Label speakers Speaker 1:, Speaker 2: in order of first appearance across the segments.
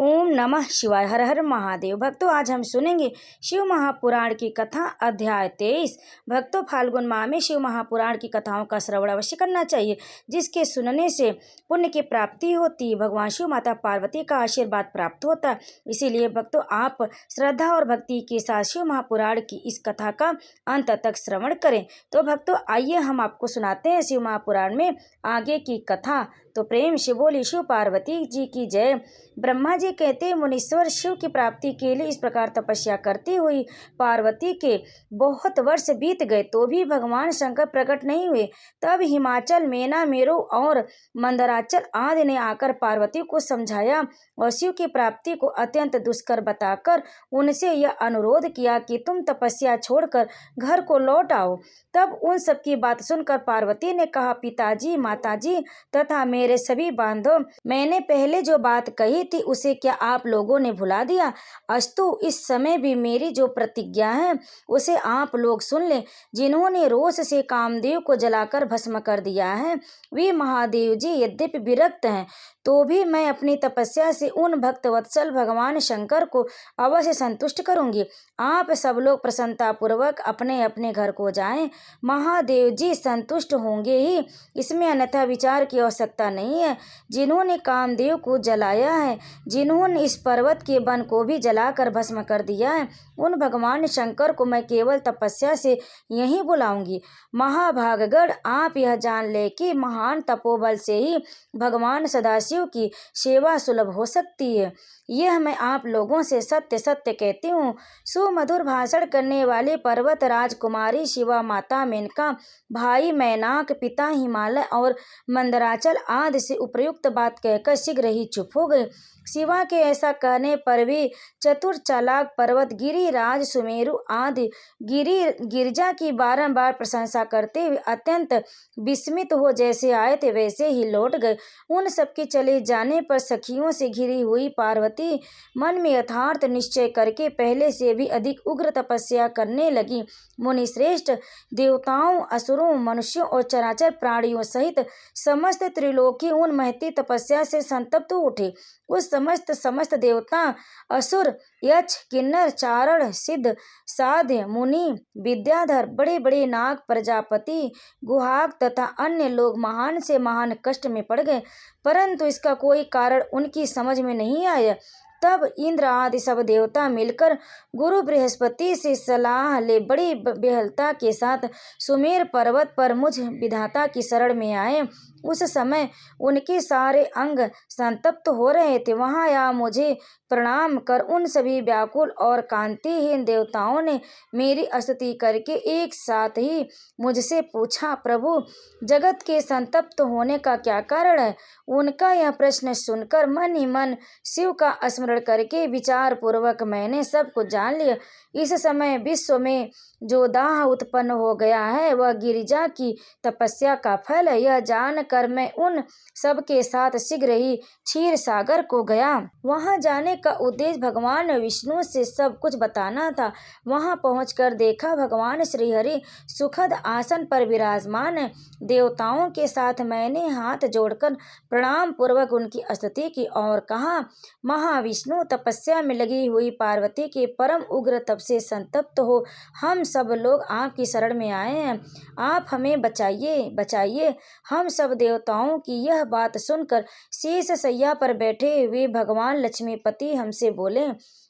Speaker 1: ओम नमः शिवाय। हर हर महादेव। भक्तों, आज हम सुनेंगे शिव महापुराण की कथा अध्याय 23। भक्तों, फाल्गुन माह में शिव महापुराण की कथाओं का श्रवण अवश्य करना चाहिए, जिसके सुनने से पुण्य की प्राप्ति होती है। भगवान शिव माता पार्वती का आशीर्वाद प्राप्त होता है। इसीलिए भक्तों, आप श्रद्धा और भक्ति के साथ शिव महापुराण की इस कथा का अंत तक श्रवण करें। तो भक्तों, आइए हम आपको सुनाते हैं शिव महापुराण में आगे की कथा। तो प्रेम से बोली शिव पार्वती जी की जय। ब्रह्मा जी कहते, मुनीश्वर शिव की प्राप्ति के लिए इस प्रकार तपस्या करती हुई पार्वती के बहुत वर्ष बीत गए तो भी भगवान शंकर प्रकट नहीं हुए। तब हिमाचल, मेना, मेरु और मंदराचल आदि ने आकर पार्वती को समझाया और शिव की प्राप्ति को अत्यंत दुष्कर बताकर उनसे यह अनुरोध किया कि तुम तपस्या छोड़कर घर को लौट आओ। तब उन सबकी बात सुनकर पार्वती ने कहा, पिताजी, माताजी तथा मेरे सभी बांधव, मैंने पहले जो बात कही थी उसे क्या आप लोगों ने भुला दिया? अस्तु, इस समय भी मेरी जो प्रतिज्ञा है उसे आप लोग सुन लें। जिन्होंने रोष से कामदेव को जलाकर भस्म कर दिया है, वे महादेव जी यद्यपि विरक्त हैं तो भी मैं अपनी तपस्या से उन भक्तवत्सल भगवान शंकर को अवश्य संतुष्ट करूंगी। आप सब लोग प्रसन्नता पूर्वक अपने अपने घर को जाएं। महादेव जी संतुष्ट होंगे ही, इसमें अन्यथा विचार की आवश्यकता नहीं है। जिन्होंने कामदेव को जलाया है, जिन्होंने इस पर्वत के वन को भी जलाकर भस्म कर दिया है, उन भगवान शंकर को मैं केवल तपस्या से यहीं बुलाऊंगी। महाभागगण, आप यह जान ले कि महान तपोबल से ही भगवान सदाशिव की सेवा सुलभ हो सकती है। यह मैं आप लोगों से सत्य सत्य कहती हूँ। सुमधुर भाषण करने वाले पर्वत राजकुमारी शिवा, माता मेनका, भाई मैनाक, पिता हिमालय और मंदराचल आदि से उपयुक्त बात कहकर शीघ्र ही चुप हो गए। शिवा के ऐसा कहने पर भी चतुर चालाक पर्वत, गिरिराज, सुमेरु आदि गिरिजा की बारंबार प्रशंसा करते हुए अत्यंत विस्मित हो जैसे आए थे वैसे ही लौट गए। उन सबके चले जाने पर सखियों से घिरी हुई पार्वती मन में यथार्थ निश्चय करके पहले से भी अधिक उग्र तपस्या करने लगी। मुनि श्रेष्ठ, देवताओं, असुरों, मनुष्यों और चराचर प्राणियों सहित समस्त त्रिलोकी उन महती तपस्या से संतप्त उठे। उस समस्त देवता, असुर, यक्ष, किन्नर, चारण, सिद्ध, साध्य, मुनि, विद्याधर, बड़े बड़े नाग, प्रजापति, गुहाग तथा अन्य लोग महान से महान कष्ट में पड़ गए, परंतु इसका कोई कारण उनकी समझ में नहीं आया। तब इंद्र आदि सब देवता मिलकर गुरु बृहस्पति से सलाह ले बड़ी बेहलता के साथ सुमेर पर्वत पर मुझ विधाता की शरण में आए। उस समय उनके सारे अंग संतप्त हो रहे थे। वहां या मुझे प्रणाम कर उन सभी व्याकुल और कांतिहीन देवताओं ने मेरी स्तुति करके एक साथ ही मुझसे पूछा, प्रभु, जगत के संतप्त होने का क्या कारण है? उनका यह प्रश्न सुनकर मन ही मन शिव का स्मरण करके विचार पूर्वक मैंने सब कुछ जान लिया। इस समय विश्व में जो दाह उत्पन्न हो गया है वह गिरिजा की तपस्या का फल है। यह जानकर मैं उन सब के साथ शीघ्र ही क्षीर सागर को गया। वहां जाने का उद्देश्य भगवान विष्णु से सब कुछ बताना था। वहां पहुंचकर देखा भगवान श्रीहरि सुखद आसन पर विराजमान है। देवताओं के साथ मैंने हाथ जोड़कर प्रणाम पूर्वक उनकी स्तुति की और कहा, महाविष्णु, तपस्या में लगी हुई पार्वती के परम उग्र तप से संतप्त हो हम सब लोग आपकी शरण में आए हैं। आप हमें बचाइए, बचाइए। हम सब देवताओं की यह बात सुनकर शेष शैया पर बैठे हुए भगवान लक्ष्मीपति हमसे बोले।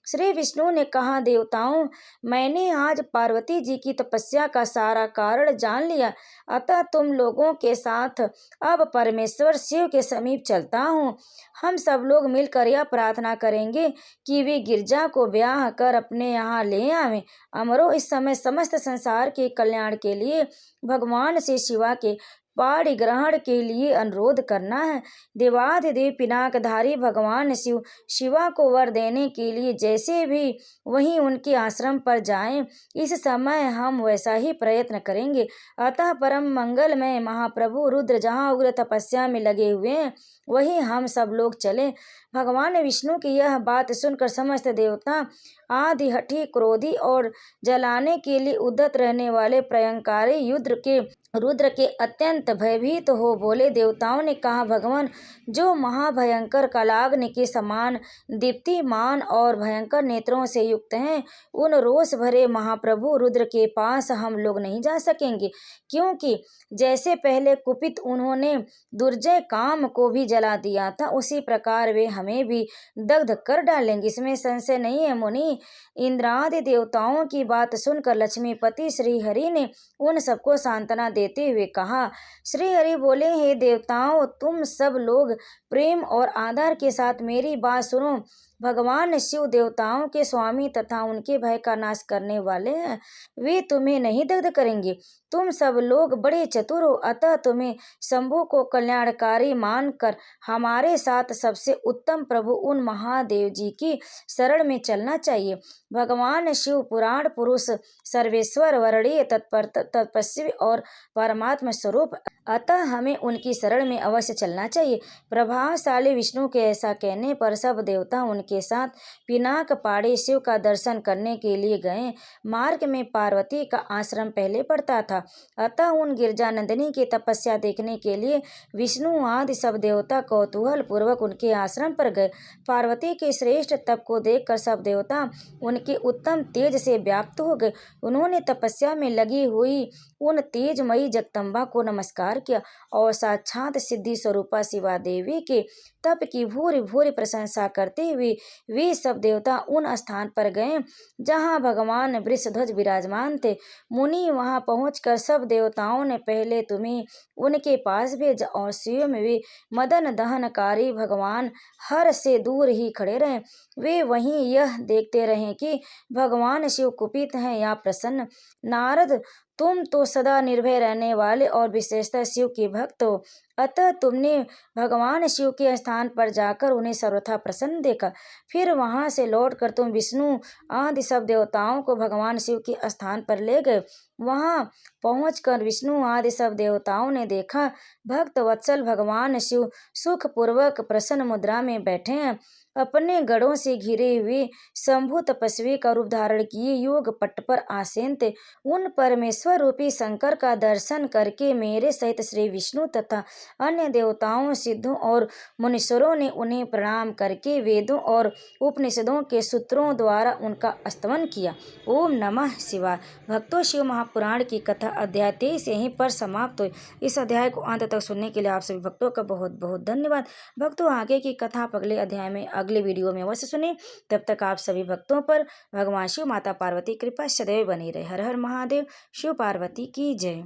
Speaker 1: श्री विष्णु ने कहा, देवताओं, मैंने आज पार्वती जी की तपस्या का सारा कारण जान लिया, अतः तुम लोगों के साथ अब परमेश्वर शिव के समीप चलता हूँ। हम सब लोग मिलकर यह प्रार्थना करेंगे कि वे गिरजा को ब्याह कर अपने यहाँ ले आवें। अमरों, इस समय समस्त संसार के कल्याण के लिए भगवान से शिवा के पाणी ग्रहण के लिए अनुरोध करना है। देवाधिदेव पिनाकधारी भगवान शिव शिवा को वर देने के लिए जैसे भी वहीं उनके आश्रम पर जाएं, इस समय हम वैसा ही प्रयत्न करेंगे। अतः परम मंगलमय महाप्रभु रुद्र जहाँ उग्र तपस्या में लगे हुए हैं वहीं हम सब लोग चले। भगवान विष्णु की यह बात सुनकर समस्त देवता आदि हठी, क्रोधी और जलाने के लिए उद्यत रहने वाले प्रलयंकारी रुद्र के अत्यंत भयभीत हो बोले। देवताओं ने कहा, भगवान, जो महाभयंकर कालाग्नि के समान दीप्तिमान और भयंकर नेत्रों से युक्त हैं, उन रोष भरे महाप्रभु रुद्र के पास हम लोग नहीं जा सकेंगे, क्योंकि जैसे पहले कुपित उन्होंने दुर्जय काम को भी जला दिया था, उसी प्रकार वे हमें भी दग्ध कर डालेंगे, इसमें संशय नहीं है मुनि। इंद्रादि देवताओं की बात सुनकर लक्ष्मीपति श्रीहरि ने उन सबको सांत्वना देते हुए कहा। श्रीहरि बोले, हे देवताओं, तुम सब लोग प्रेम और आदर के साथ मेरी बात सुनो। भगवान शिव देवताओं के स्वामी तथा उनके भय का नाश करने वाले हैं। वे तुम्हें नहीं दग्ध करेंगे। तुम सब लोग बड़े चतुर हो, अतः तुम्हें शंभु को कल्याणकारी मानकर हमारे साथ सबसे उत्तम प्रभु उन महादेव जी की शरण में चलना चाहिए। भगवान शिव पुराण पुरुष, सर्वेश्वर, वर्णीय, तत्पर, तपस्वी और परमात्मा स्वरूप, अतः हमें उनकी शरण में अवश्य चलना चाहिए। प्रभावशाली विष्णु के ऐसा कहने पर सब देवता उनके साथ पिनाक पाड़े शिव का दर्शन करने के लिए गए। मार्ग में पार्वती का आश्रम पहले पड़ता था, अतः उन गिरजानंदिनी की तपस्या देखने के लिए विष्णु आदि सब देवता कौतूहल पूर्वक उनके आश्रम पर गए। पार्वती के श्रेष्ठ तप को देखकर सब देवता उनके उत्तम तेज से व्याप्त हो गए। उन्होंने तपस्या में लगी हुई उन तेजमयी जगदम्बा को नमस्कार किया और साक्षात सिद्धि स्वरूपा शिवा देवी के तप की भूरि भूरि प्रशंसा करते हुए वे सब देवता उन स्थान पर गए जहाँ भगवान वृषध्वज विराजमान थे। मुनि, वहां पहुंचकर सब देवताओं ने पहले तुम्हें उनके पास भेजा और स्वयं वे मदन दहनकारी भगवान हर से दूर ही खड़े रहे। वे वहीं यह देखते रहे कि भगवान शिव कुपित हैं या प्रसन्न। नारद, तुम तो सदा निर्भय रहने वाले और विशेषतः शिव के भक्त हो, अतः तुमने भगवान शिव के स्थान पर जाकर उन्हें सर्वथा प्रसन्न देखा। फिर वहां से लौटकर तुम विष्णु आदि सब देवताओं को भगवान शिव के स्थान पर ले गए। वहां पहुंचकर विष्णु आदि सब देवताओं ने देखा, भक्त वत्सल भगवान शिव सुखपूर्वक प्रसन्न मुद्रा में बैठे हैं। अपने गढ़ों से घिरे हुए शंभु तपस्वी का रूप धारण किए योग पट पर आसीन थे। उन परमेश्वर रूपी शंकर का दर्शन करके मेरे सहित श्री विष्णु तथा अन्य देवताओं, सिद्धों और मुनीश्वरों ने उन्हें प्रणाम करके वेदों और उपनिषदों के सूत्रों द्वारा उनका स्तवन किया। ओम नमः शिवाय। भक्तों, शिव महापुराण की कथा अध्याय 23 यहीं पर समाप्त हुई। इस अध्याय को अंत तक सुनने के लिए आप सभी भक्तों का बहुत बहुत धन्यवाद। भक्तों, आगे की कथा आप अगले अध्याय में अगले वीडियो में अवश्य सुने। तब तक आप सभी भक्तों पर भगवान शिव, माता पार्वती कृपा सदैव बनी रहे। हर हर महादेव। शिव पार्वती की जय।